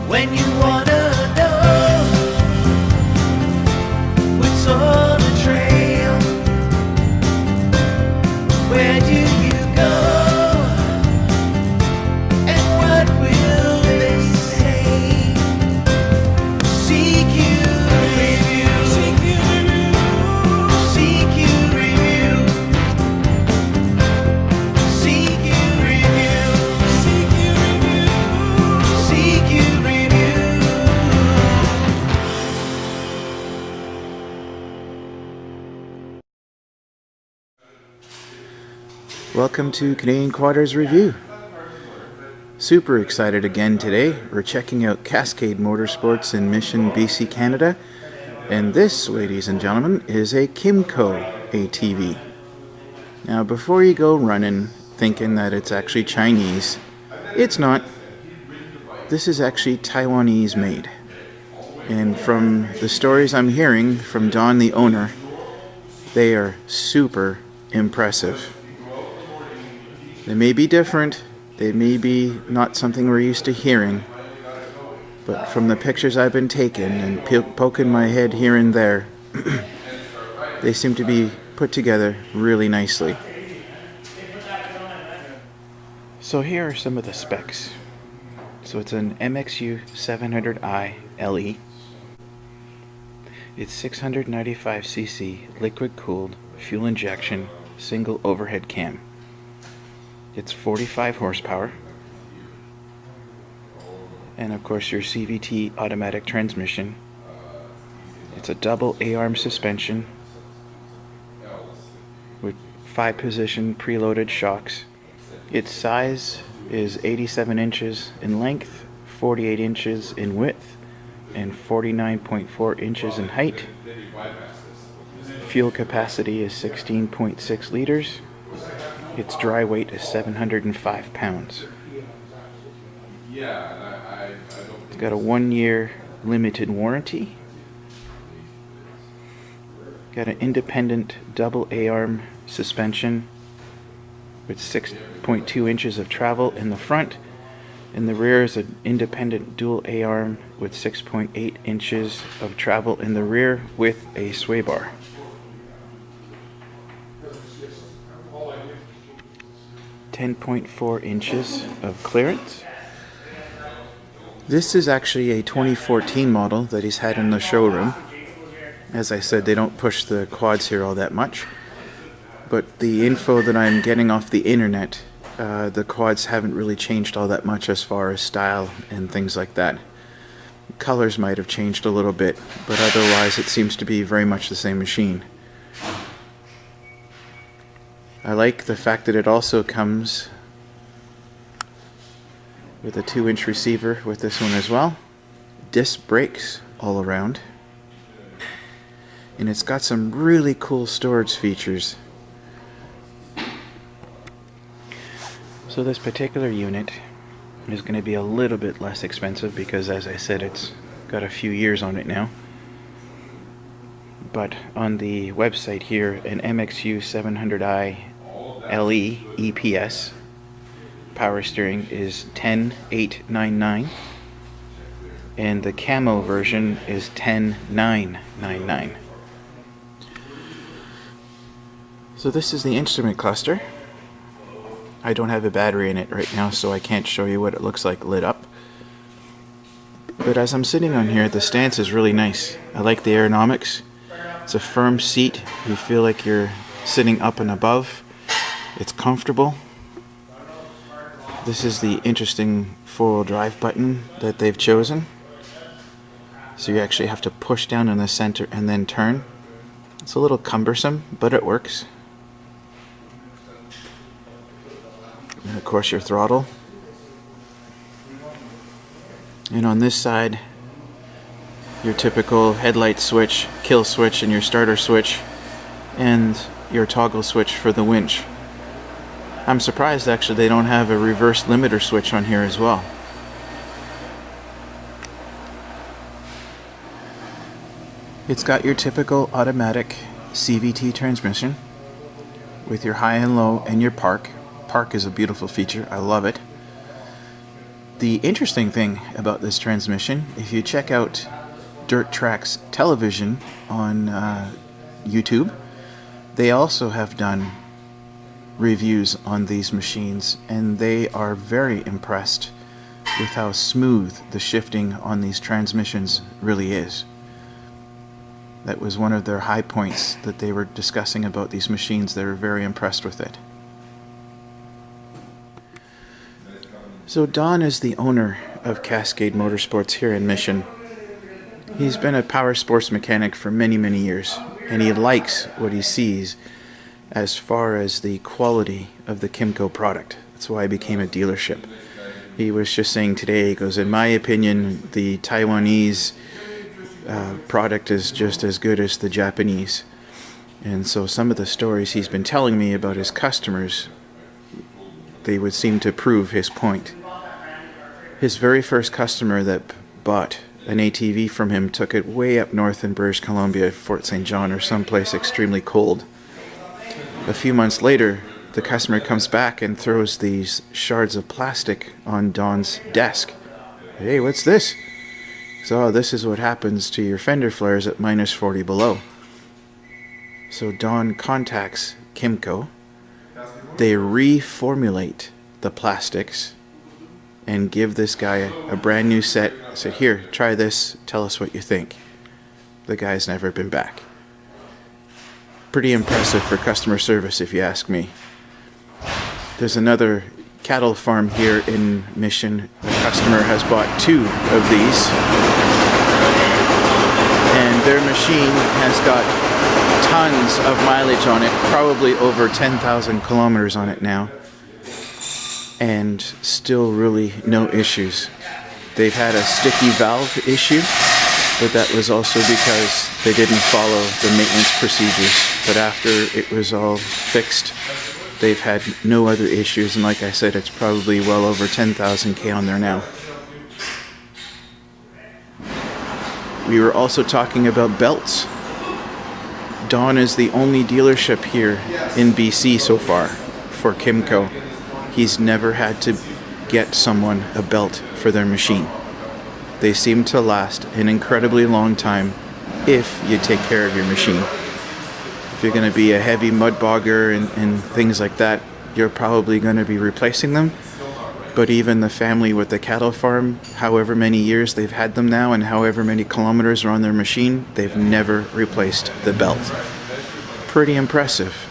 When you wanna know what's on the trail, where do you go, and what will they say? CQ Review, CQ Review, CQ Review, CQ Review. Welcome to Canadian Quaders Review. Super excited again today. We're checking out Cascade Motorsports in Mission, BC, Canada. And this, ladies and gentlemen, is a KYMCO ATV. Now, before you go running thinking that it's actually Chinese, it's not. This is actually Taiwanese made. And from the stories I'm hearing from Don, the owner, they are super impressive. They may be different, they may be not something we're used to hearing, but from the pictures I've been taking and poking my head here and there, they seem to be put together really nicely. So here are some of the specs. So it's an MXU 700i LE. It's 695cc liquid cooled fuel injection single overhead cam. It's 45 horsepower, and of course your CVT automatic transmission. It's a double A-arm suspension with 5-position preloaded shocks. Its size is 87 inches in length, 48 inches in width, and 49.4 inches in height. Fuel capacity is 16.6 liters. Its dry weight is 705 pounds. It's got a 1-year limited warranty. Got an independent double A-arm suspension with 6.2 inches of travel in the front. In the rear is an independent dual A-arm with 6.8 inches of travel in the rear with a sway bar. .4 inches of clearance. This is actually a 2014 model that he's had in the showroom. As I said, they don't push the quads here all that much, but the info that I'm getting off the internet, the quads haven't really changed all that much as far as style and things like that. Colors might have changed a little bit, but otherwise it seems to be very much the same machine. I like the fact that it also comes with a 2-inch receiver with this one as well. Disc brakes all around. And it's got some really cool storage features. So this particular unit is going to be a little bit less expensive because, as I said, it's got a few years on it now. But on the website here, an MXU 700i LE EPS power steering is $10,899, and the camo version is $10,999. So this is the instrument cluster. I don't have a battery in it right now, so I can't show you what it looks like lit up. But as I'm sitting on here, the stance is really nice. I like the ergonomics. It's a firm seat. You feel like you're sitting up and above. It's comfortable. This is the interesting 4-wheel drive button that they've chosen. So you actually have to push down in the center and then turn. It's a little cumbersome, but it works. And of course your throttle. And on this side, your typical headlight switch, kill switch, and your starter switch, and your toggle switch for the winch. I'm surprised actually they don't have a reverse limiter switch on here as well. It's got your typical automatic CVT transmission with your high and low and your park. Park is a beautiful feature. I love it. The interesting thing about this transmission, if you check out Dirt Track's television on YouTube, they also have done reviews on these machines, and they are very impressed with how smooth the shifting on these transmissions really is. That was one of their high points that they were discussing about these machines. They were very impressed with it. So Don is the owner of Cascade Motorsports here in Mission. He's been a power sports mechanic for many, many years, and he likes what he sees as far as the quality of the KYMCO product. That's why he became a dealership. He was just saying today, he goes, in my opinion, the Taiwanese product is just as good as the Japanese. And so some of the stories he's been telling me about his customers, they would seem to prove his point. His very first customer that bought an ATV from him took it way up north in British Columbia, Fort St. John, or someplace extremely cold. A few months later, the customer comes back and throws these shards of plastic on Don's desk. Hey, what's this? So, oh, this is what happens to your fender flares at minus 40 below. So Don contacts KYMCO. They reformulate the plastics and give this guy a brand new set. Said, here, try this, tell us what you think. The guy's never been back. Pretty impressive for customer service, if you ask me. There's another cattle farm here in Mission. The customer has bought 2 of these, and their machine has got tons of mileage on it, probably over 10,000 kilometers on it now, and still really no issues. They've had a sticky valve issue, but that was also because they didn't follow the maintenance procedures. But after it was all fixed, they've had no other issues, and like I said, it's probably well over 10,000 K on there now. We were also talking about belts. Don is the only dealership here in BC so far for KYMCO. He's never had to get someone a belt for their machine. They seem to last an incredibly long time if you take care of your machine. If you're going to be a heavy mud bogger and things like that, you're probably going to be replacing them. But even the family with the cattle farm, however many years they've had them now and however many kilometers are on their machine, they've never replaced the belt. Pretty impressive.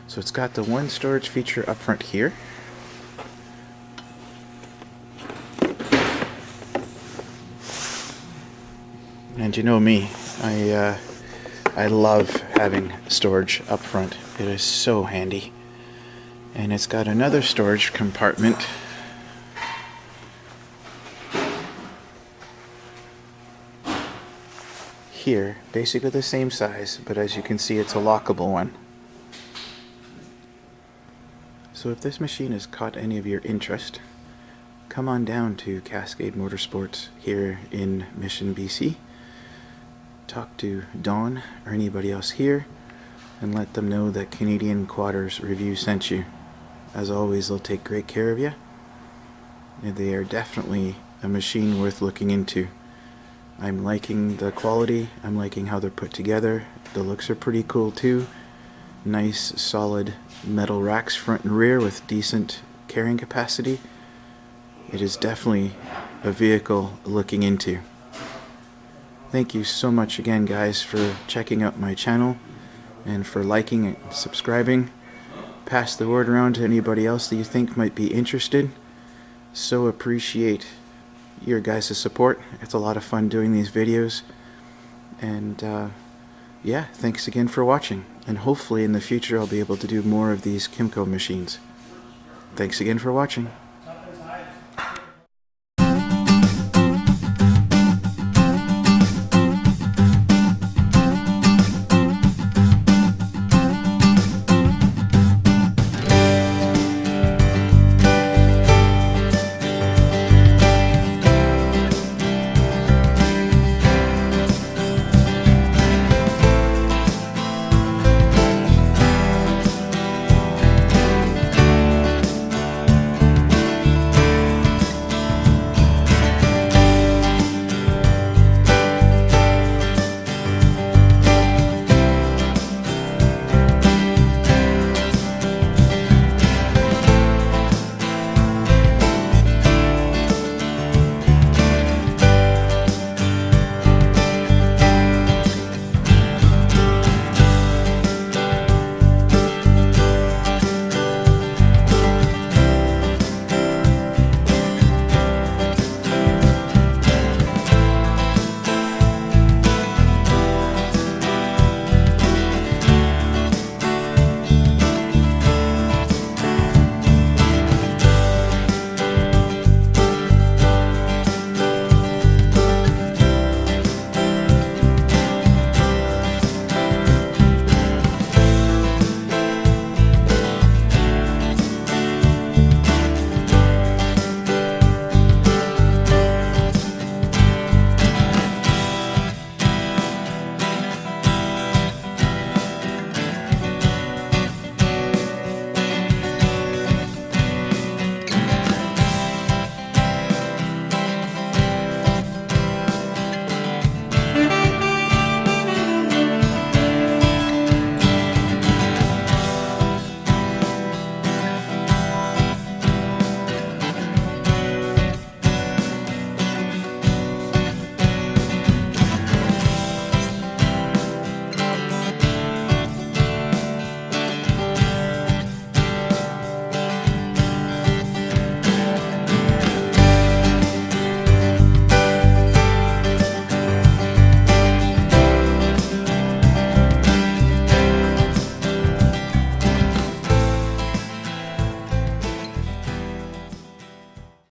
So it's got the one storage feature up front here. And you know me, I love having storage up front. It is so handy. And it's got another storage compartment here, basically the same size, but as you can see, it's a lockable one. So if this machine has caught any of your interest, come on down to Cascade Motorsports here in Mission, BC. Talk to Don or anybody else here and let them know that Canadian Quaders Review sent you. As always, they'll take great care of you. And they are definitely a machine worth looking into. I'm liking the quality, I'm liking how they're put together. The looks are pretty cool too. Nice solid metal racks front and rear with decent carrying capacity. It is definitely a vehicle looking into. Thank you so much again, guys, for checking out my channel and for liking and subscribing. Pass the word around to anybody else that you think might be interested. So appreciate your guys' support. It's a lot of fun doing these videos. And yeah, thanks again for watching. And hopefully in the future I'll be able to do more of these KYMCO machines. Thanks again for watching.